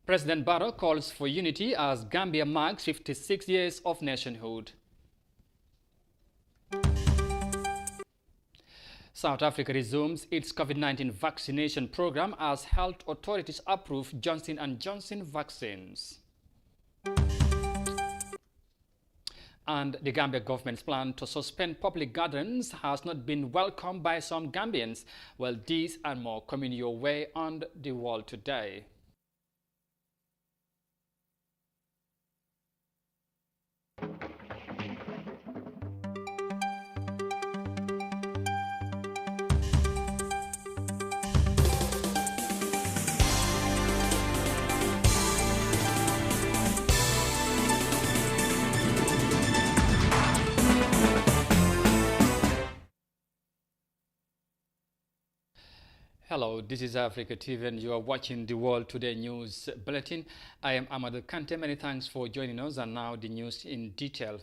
President Barrow calls for unity as Gambia marks 56 years of nationhood. South Africa resumes its COVID-19 vaccination program as health authorities approve Johnson & Johnson vaccines. And the Gambia government's plan to suspend public gatherings has not been welcomed by some Gambians. Well, these and more coming your way on The World Today. Hello, this is Africa TV and you are watching the World Today News Bulletin. I am Amadou Kante. Many thanks for joining us, and now the news in detail.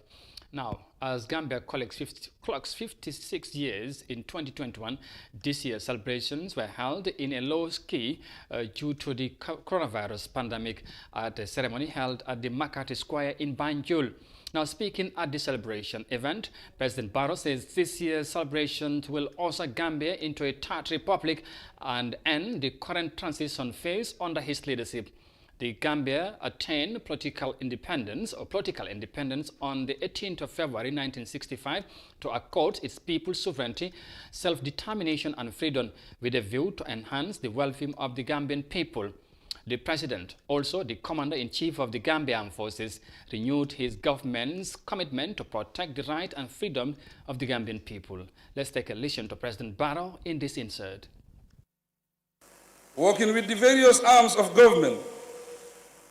Now, as Gambia clocks 56 years in 2021, this year celebrations were held in a low key due to the coronavirus pandemic at a ceremony held at the Makati Square in Banjul. Now, speaking at the celebration event, President Barrow says this year's celebrations will usher Gambia into a third republic and end the current transition phase under his leadership. The Gambia attained political independence on the 18th of February 1965 to accord its people's sovereignty, self-determination and freedom with a view to enhance the welfare of the Gambian people. The President, also the Commander-in-Chief of the Gambian Forces, renewed his government's commitment to protect the right and freedom of the Gambian people. Let's take a listen to President Barrow in this insert. Working with the various arms of government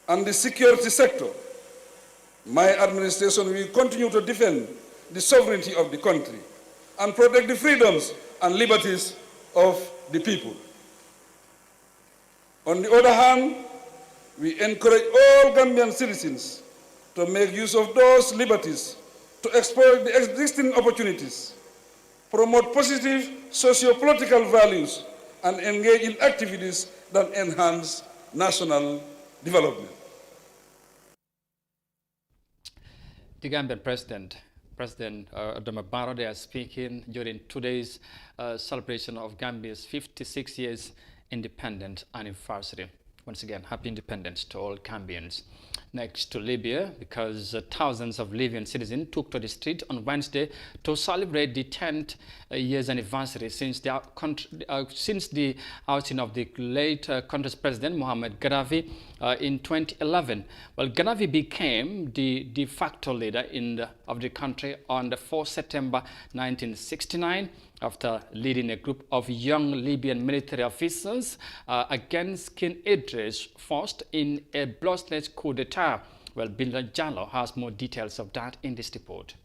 and the security sector, my administration will continue to defend the sovereignty of the country and protect the freedoms and liberties of the people. On the other hand, we encourage all Gambian citizens to make use of those liberties to exploit the existing opportunities, promote positive socio-political values, and engage in activities that enhance national development. The Gambian President Adama Barrow, they are speaking during today's celebration of Gambia's 56 years independence anniversary. Once again, happy independence to all Gambians. Next to Libya, because thousands of Libyan citizens took to the street on Wednesday to celebrate the 10th years anniversary since the ousting of the late country's president Mohamed Gaddafi in 2011. Well, Gaddafi became the de facto leader of the country on the 4th September 1969 after leading a group of young Libyan military officers against King Idris forced in a bloodless coup d'etat. Well, Bilal Jallo has more details of that in this report.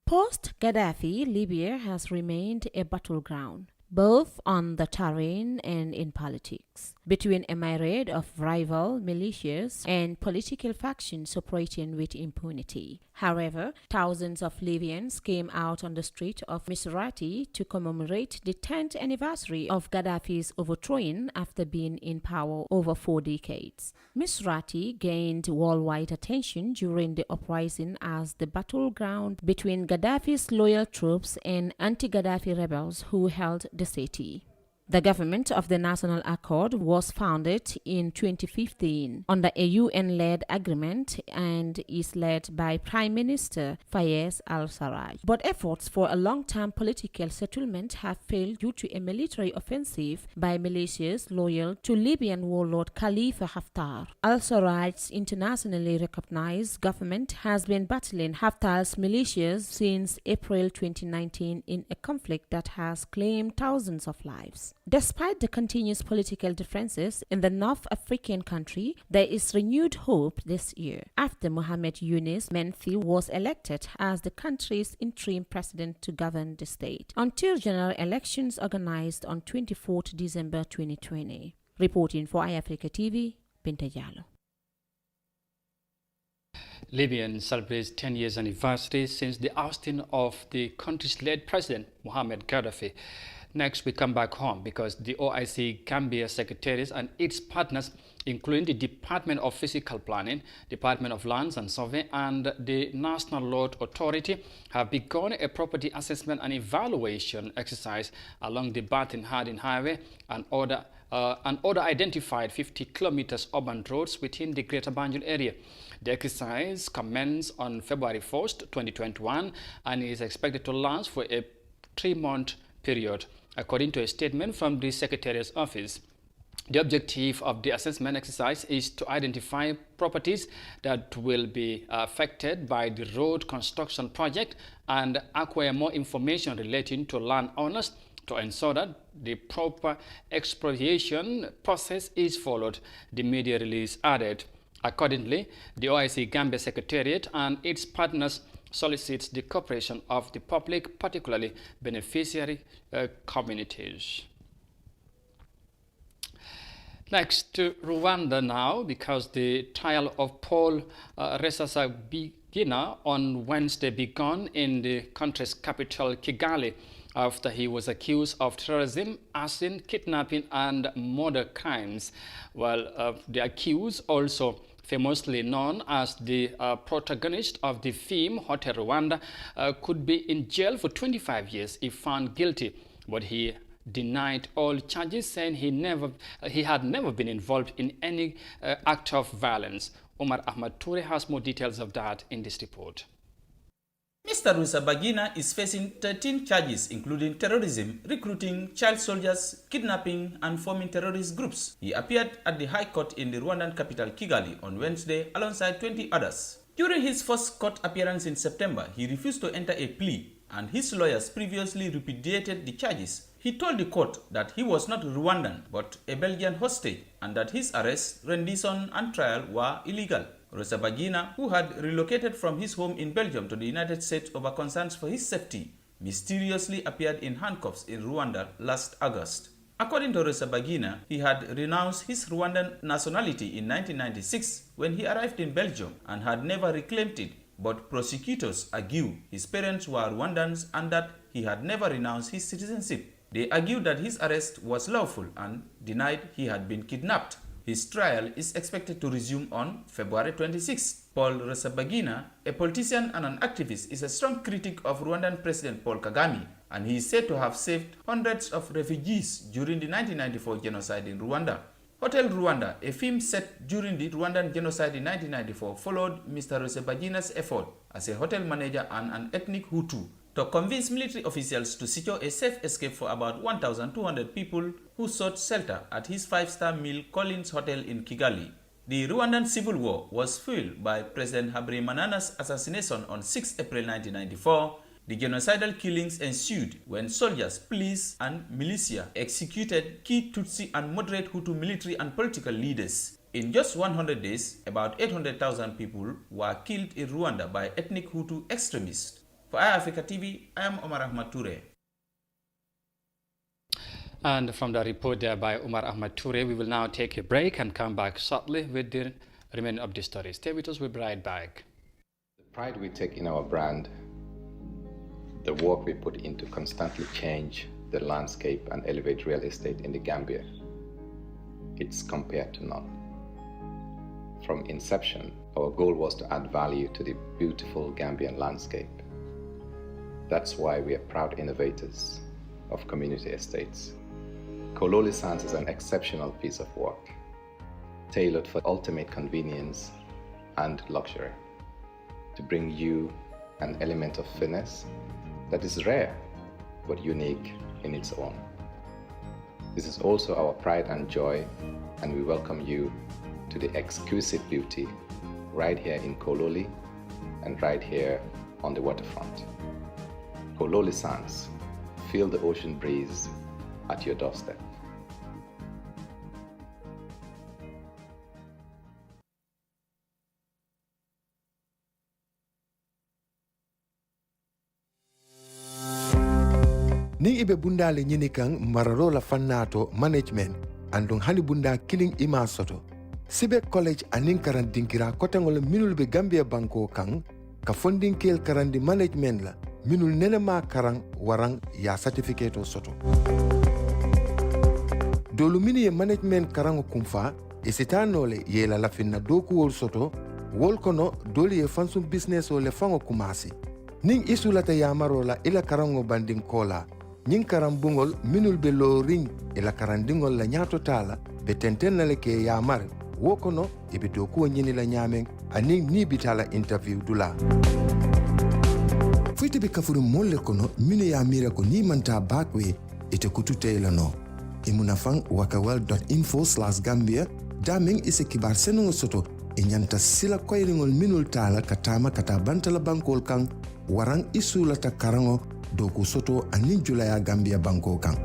Post-Gaddafi, Libya has remained a battleground, both on the terrain and in politics, between a myriad of rival militias and political factions operating with impunity. However, thousands of Libyans came out on the street of Misrati to commemorate the 10th anniversary of Gaddafi's overthrowing after being in power over 4 decades. Misrati gained worldwide attention during the uprising as the battleground between Gaddafi's loyal troops and anti-Gaddafi rebels who held the city. The government of the National Accord was founded in 2015 under a UN-led agreement and is led by Prime Minister Fayez al-Sarraj. But efforts for a long-term political settlement have failed due to a military offensive by militias loyal to Libyan warlord Khalifa Haftar. Al-Sarraj's internationally recognized government has been battling Haftar's militias since April 2019 in a conflict that has claimed thousands of lives. Despite the continuous political differences in the North African country, there is renewed hope this year after Mohamed Yunus Menfi was elected as the country's interim president to govern the state until general elections organized on 24th December 2020. Reporting for iAfrica TV, Binta Jallo. Libya celebrates 10 years anniversary since the ousting of the country's late president Mohamed Gaddafi. Next, we come back home because the OIC Gambia secretaries and its partners including the Department of Physical Planning, Department of Lands and Survey, and the National Road Authority, have begun a property assessment and evaluation exercise along the Batin-Hardin Highway and other identified 50 kilometers urban roads within the Greater Banjul area. The exercise commenced on February 1st, 2021, and is expected to last for a 3-month period, according to a statement from the Secretariat's office. The objective of the assessment exercise is to identify properties that will be affected by the road construction project and acquire more information relating to landowners to ensure that the proper expropriation process is followed, the media release added. Accordingly, the OIC Gambia Secretariat and its partners solicits the cooperation of the public, particularly beneficiary communities. Next to Rwanda now, because the trial of Paul Rusesabagina on Wednesday began in the country's capital, Kigali, after he was accused of terrorism, arson, kidnapping, and murder crimes. Well, the accused, also famously known as the protagonist of the film Hotel Rwanda, could be in jail for 25 years if found guilty, but he denied all charges, saying he had never been involved in any act of violence. Omar Ahmad Toure has more details of that in this report. Mr. Rusesabagina is facing 13 charges, including terrorism, recruiting child soldiers, kidnapping, and forming terrorist groups. He appeared at the High Court in the Rwandan capital Kigali on Wednesday alongside 20 others. During his first court appearance in September, he refused to enter a plea, and his lawyers previously repudiated the charges. He told the court that he was not Rwandan but a Belgian hostage, and that his arrest, rendition, and trial were illegal. Rusesabagina, who had relocated from his home in Belgium to the United States over concerns for his safety, mysteriously appeared in handcuffs in Rwanda last August. According to Rusesabagina, he had renounced his Rwandan nationality in 1996 when he arrived in Belgium and had never reclaimed it, but prosecutors argue his parents were Rwandans and that he had never renounced his citizenship. They argued that his arrest was lawful and denied he had been kidnapped. His trial is expected to resume on February 26. Paul Rusesabagina, a politician and an activist, is a strong critic of Rwandan President Paul Kagame, and he is said to have saved hundreds of refugees during the 1994 genocide in Rwanda. Hotel Rwanda, a film set during the Rwandan genocide in 1994, followed Mr. Rusesabagina's effort as a hotel manager and an ethnic Hutu to convince military officials to secure a safe escape for about 1,200 people who sought shelter at his 5-star Mill Collins Hotel in Kigali. The Rwandan Civil War was fueled by President Habyarimana's assassination on 6 April 1994. The genocidal killings ensued when soldiers, police, and militia executed key Tutsi and moderate Hutu military and political leaders. In just 100 days, about 800,000 people were killed in Rwanda by ethnic Hutu extremists. For iAfrica TV, I am Omar Ahmad Toure. And from the report there by Omar Ahmad Toure, we will now take a break and come back shortly with the remainder of the story. Stay with us, we'll be right back. The pride we take in our brand, the work we put into constantly change the landscape and elevate real estate in the Gambia, it's compared to none. From inception, our goal was to add value to the beautiful Gambian landscape. That's why we are proud innovators of community estates. Kololi Sands is an exceptional piece of work, tailored for ultimate convenience and luxury, to bring you an element of finesse that is rare but unique in its own. This is also our pride and joy, and we welcome you to the exquisite beauty right here in Kololi and right here on the waterfront. Kololi Sands, feel the ocean breeze at your doorstep. Ning ibe bunda le nyini kang mararo la fannato management andong hani bunda killing ima soto. Sibe college anin karan dinkira kotangol minul be Gambia banko kang ka funding kel karandi management la minul nenema karang warang ya certificate soto. Dolu mini ye management karango kumfa isitanole yela lafinna dokuwol soto wol kono doli e fansum business o le fango kumasi ning isulata yamarola ila karango banding kola ning karambungol minul be lo ring ila karandingol la nyato tala be tentenale ke yamar wo kono ibe dokuwo nyini la nyamen aning ni bitala interview dula fuite be kafuru molle kono mine ya mira ko ni manta bakwe ite kutute lano imuna fang wakawal.info/gambia daming ise kibar senungo soto e nyanta sila koyringol minul tala katama kata bantala bankol kan warang isulata karango doku soto anin julaya Gambia banko kan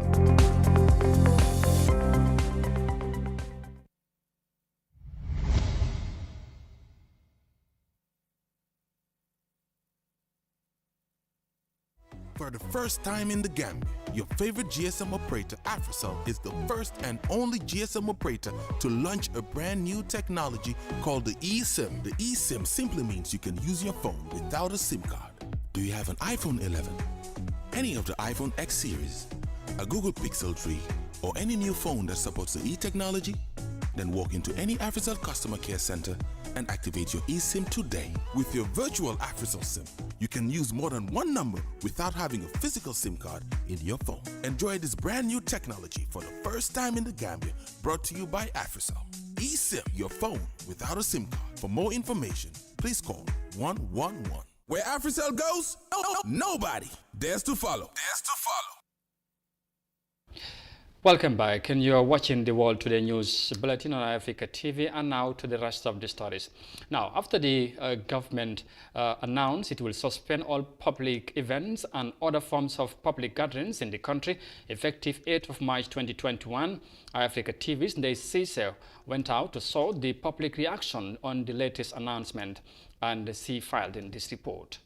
For the first time in the Gambia, your favorite GSM operator, Africell, is the first and only GSM operator to launch a brand new technology called the eSIM. The eSIM simply means you can use your phone without a SIM card. Do you have an iPhone 11, any of the iPhone X series, a Google Pixel 3, or any new phone that supports the e-technology? Then walk into any Africell customer care center and activate your eSIM today. With your virtual Africell SIM, you can use more than one number without having a physical SIM card in your phone. Enjoy this brand new technology for the first time in the Gambia, brought to you by Africell. eSIM, your phone without a SIM card. For more information, please call 111. Where Africell goes, nobody dares to follow. Welcome back, and you are watching the World Today News Bulletin on Africa TV, and now to the rest of the stories. Now, after the government announced it will suspend all public events and other forms of public gatherings in the country, effective 8th of March 2021, Africa TV's Ndei Cecil went out to sort the public reaction on the latest announcement, and she filed in this report.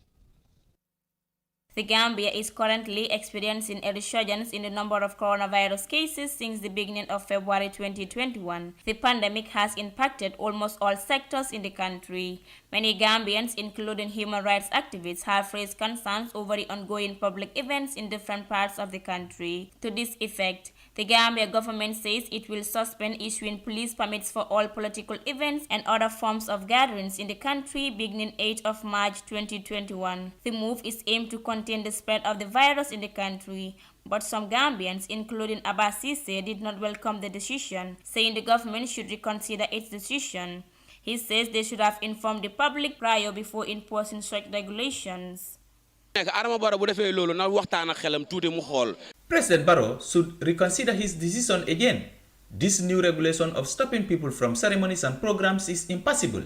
The Gambia is currently experiencing a resurgence in the number of coronavirus cases since the beginning of February 2021. The pandemic has impacted almost all sectors in the country. Many Gambians, including human rights activists, have raised concerns over the ongoing public events in different parts of the country. To this effect, the Gambia government says it will suspend issuing police permits for all political events and other forms of gatherings in the country beginning 8th of March 2021. The move is aimed to contain the spread of the virus in the country, but some Gambians, including Abba Cisse, did not welcome the decision, saying the government should reconsider its decision. He says they should have informed the public prior before imposing such regulations. President Barrow should reconsider his decision again. This new regulation of stopping people from ceremonies and programs is impossible.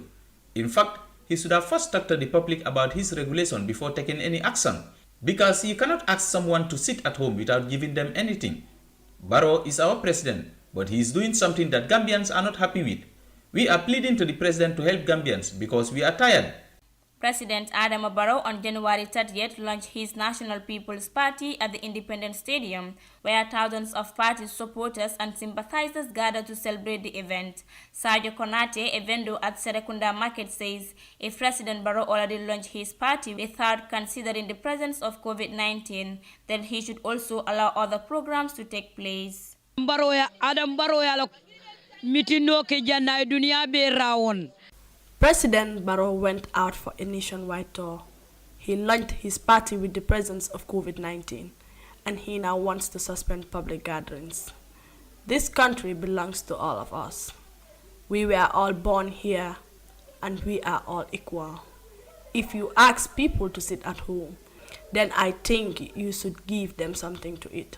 In fact, he should have first talked to the public about his regulation before taking any action, because you cannot ask someone to sit at home without giving them anything. Barrow is our president, but he is doing something that Gambians are not happy with. We are pleading to the president to help Gambians because we are tired. President Adama Barrow on January 30th launched his National People's Party at the Independence Stadium, where thousands of party supporters and sympathizers gathered to celebrate the event. Sergio Konate, a vendor at Serekunda Market, says if President Barrow already launched his party without considering the presence of COVID-19, then he should also allow other programs to take place. President Barrow went out for a nationwide tour. He launched his party with the presence of COVID-19, and he now wants to suspend public gatherings. This country belongs to all of us. We were all born here, and we are all equal. If you ask people to sit at home, then I think you should give them something to eat.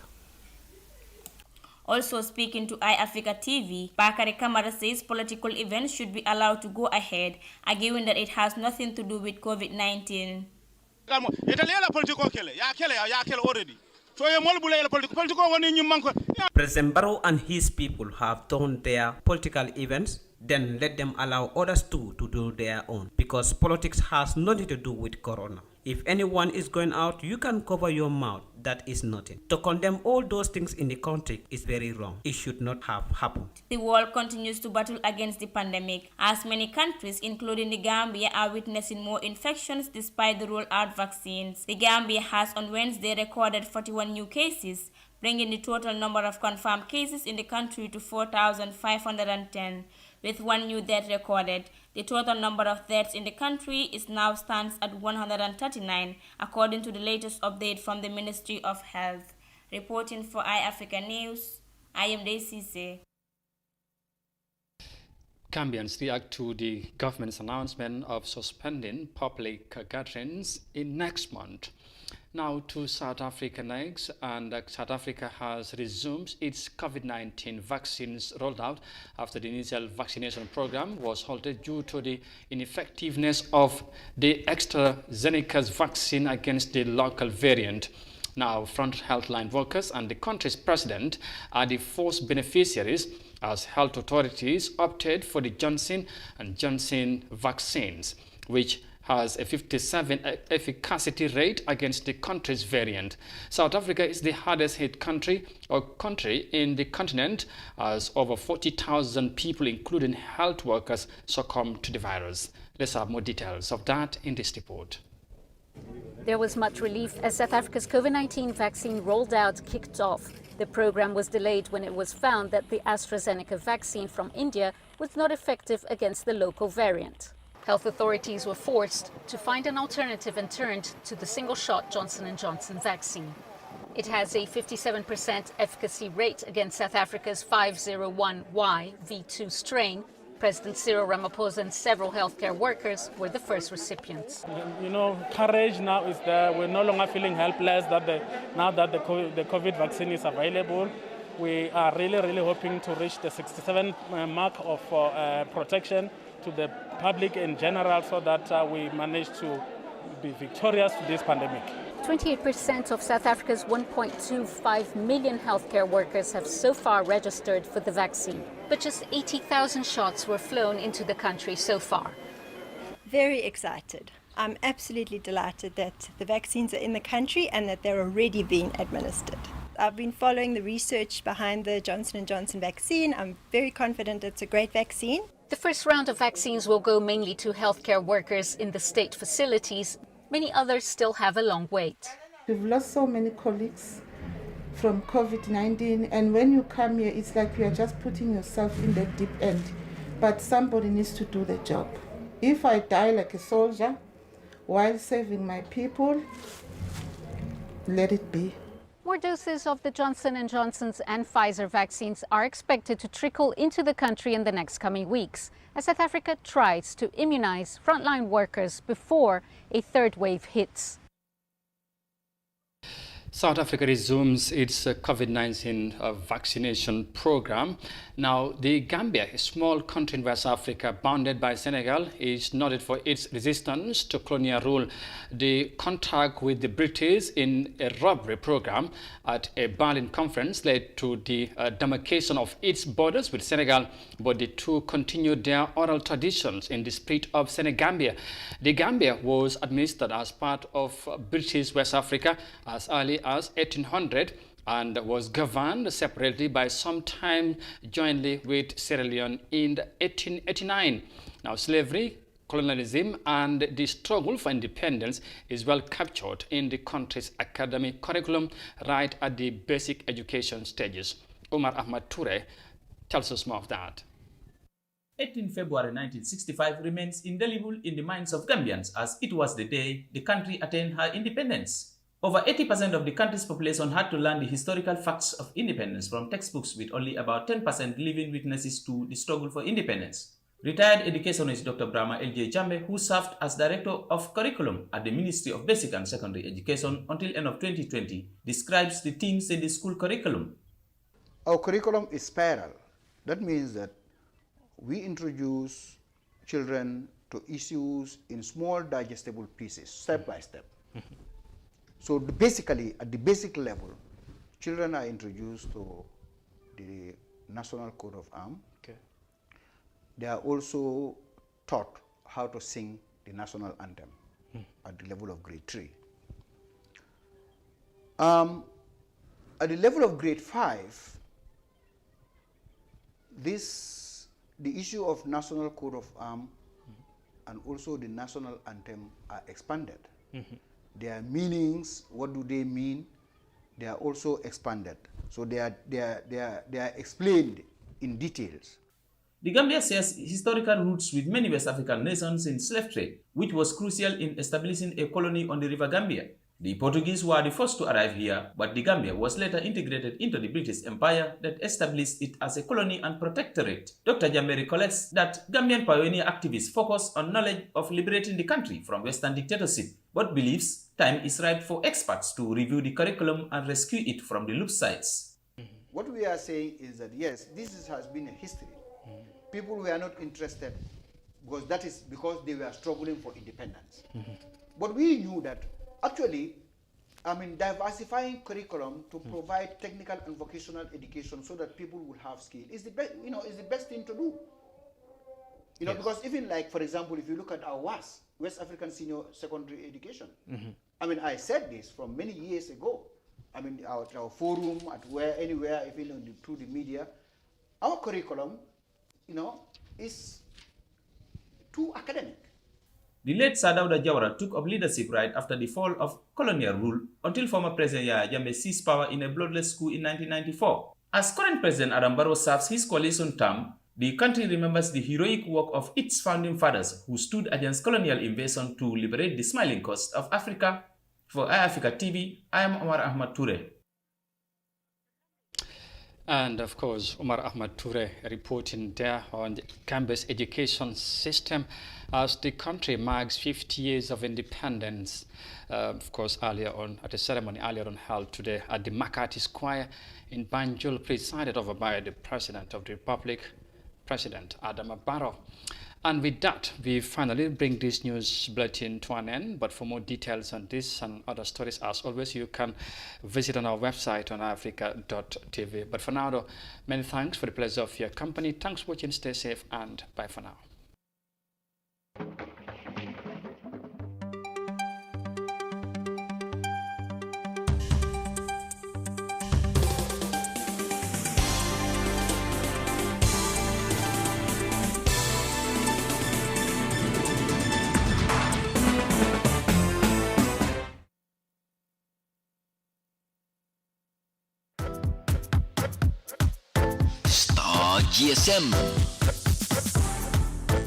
Also speaking to iAfrica TV, Bakari Kamara says political events should be allowed to go ahead, arguing that it has nothing to do with COVID-19. President Barrow and his people have done their political events, then let them allow others too to do their own, because politics has nothing to do with corona. If anyone is going out, you can cover your mouth. That is nothing. To condemn all those things in the country is very wrong. It should not have happened. The world continues to battle against the pandemic, as many countries, including the Gambia, are witnessing more infections despite the roll-out vaccines. The Gambia has on Wednesday recorded 41 new cases, bringing the total number of confirmed cases in the country to 4,510. with one new death recorded. The total number of deaths in the country now stands at 139, according to the latest update from the Ministry of Health. Reporting for iAfrica News, I am Daisy. Gambians react to the government's announcement of suspending public gatherings in next month. Now to South Africa next, and South Africa has resumed its COVID-19 vaccines rollout after the initial vaccination program was halted due to the ineffectiveness of the AstraZeneca's vaccine against the local variant. Now, front health line workers and the country's president are the first beneficiaries as health authorities opted for the Johnson & Johnson vaccines, which has a 57% efficacy rate against the country's variant. South Africa is the hardest hit country in the continent, as over 40,000 people, including health workers, succumbed to the virus. Let's have more details of that in this report. There was much relief as South Africa's COVID-19 vaccine rolled out kicked off. The program was delayed when it was found that the AstraZeneca vaccine from India was not effective against the local variant. Health authorities were forced to find an alternative and turned to the single-shot Johnson & Johnson vaccine. It has a 57% efficacy rate against South Africa's 501Y V2 strain. President Cyril Ramaphosa and several healthcare workers were the first recipients. You know, courage now is there. We're no longer feeling helpless now that the COVID vaccine is available. We are really hoping to reach the 67 mark of protection to the public in general, so that we manage to be victorious to this pandemic. 28% of South Africa's 1.25 million healthcare workers have so far registered for the vaccine, but just 80,000 shots were flown into the country so far. Very excited. I'm absolutely delighted that the vaccines are in the country and that they're already being administered. I've been following the research behind the Johnson & Johnson vaccine. I'm very confident it's a great vaccine. The first round of vaccines will go mainly to healthcare workers in the state facilities. Many others still have a long wait. We've lost so many colleagues from COVID-19, and when you come here, it's like you are just putting yourself in the deep end. But somebody needs to do the job. If I die like a soldier while saving my people, let it be. More doses of the Johnson & Johnson's and Pfizer vaccines are expected to trickle into the country in the next coming weeks, as South Africa tries to immunize frontline workers before a third wave hits. South Africa resumes its COVID-19 vaccination program. Now, the Gambia, a small country in West Africa bounded by Senegal, is noted for its resistance to colonial rule. The contact with the British in a robbery program at a Berlin conference led to the demarcation of its borders with Senegal, but the two continued their oral traditions in the spirit of Senegambia. The Gambia was administered as part of British West Africa as early as 1800 and was governed separately by some time jointly with Sierra Leone in 1889. Now, slavery, colonialism and the struggle for independence is well captured in the country's academic curriculum right at the basic education stages. Omar Ahmad Toure tells us more of that. 18 February 1965 remains indelible in the minds of Gambians as it was the day the country attained her independence. Over 80% of the country's population had to learn the historical facts of independence from textbooks, with only about 10% living witnesses to the struggle for independence. Retired educationist Dr. Brahma L.J. Jambe, who served as Director of Curriculum at the Ministry of Basic and Secondary Education until end of 2020, describes the themes in the school curriculum. Our curriculum is spiral. That means that we introduce children to issues in small digestible pieces, step by step. So basically, at the basic level, children are introduced to the National Coat of Arms. Okay. They are also taught how to sing the national anthem at the level of grade 3. At the level of grade 5, the issue of National Coat of Arms and also the national anthem are expanded. Their meanings, what do they mean? They are also expanded. So they are explained in details. The Gambia shares historical roots with many West African nations in slave trade, which was crucial in establishing a colony on the River Gambia. The Portuguese were the first to arrive here, but the Gambia was later integrated into the British Empire that established it as a colony and protectorate. Dr. Jambe recollects that Gambian pioneer activists focus on knowledge of liberating the country from Western dictatorship, but believes time is ripe for experts to review the curriculum and rescue it from the loose sides. What we are saying is that yes, has been a history. People were not interested because that is because they were struggling for independence. But we knew that actually, diversifying curriculum to provide technical and vocational education so that people will have skill is the best. Is the best thing to do. Yes. Because even like, for example, if you look at our WAS, West African Senior Secondary Education. I said this from many years ago. Our forum, anywhere, even through the media, our curriculum, is too academic. The late Sadauda Jawara took up leadership right after the fall of colonial rule until former President Yahya Jammeh seized power in a bloodless coup in 1994. As current President Adam Barrow serves his coalition term, the country remembers the heroic work of its founding fathers who stood against colonial invasion to liberate the smiling coast of Africa. For iAfrica TV, I am Omar Ahmad Toure. And of course, Omar Ahmad Toure reporting there on the Gambia's education system as the country marks 50 years of independence. Of course, earlier on, at a ceremony earlier on held today at the Makati Square in Banjul, presided over by the President of the Republic, President Adam Barrow. And with that, we finally bring this news bulletin to an end. But for more details on this and other stories, as always, you can visit on our website on africa.tv. But for now, though, many thanks for the pleasure of your company. Thanks for watching. Stay safe and bye for now.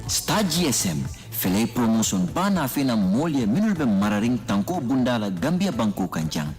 Star GSM fele promotion bana fena molye minulbe mararing tanko bundala Gambia banko kanjang.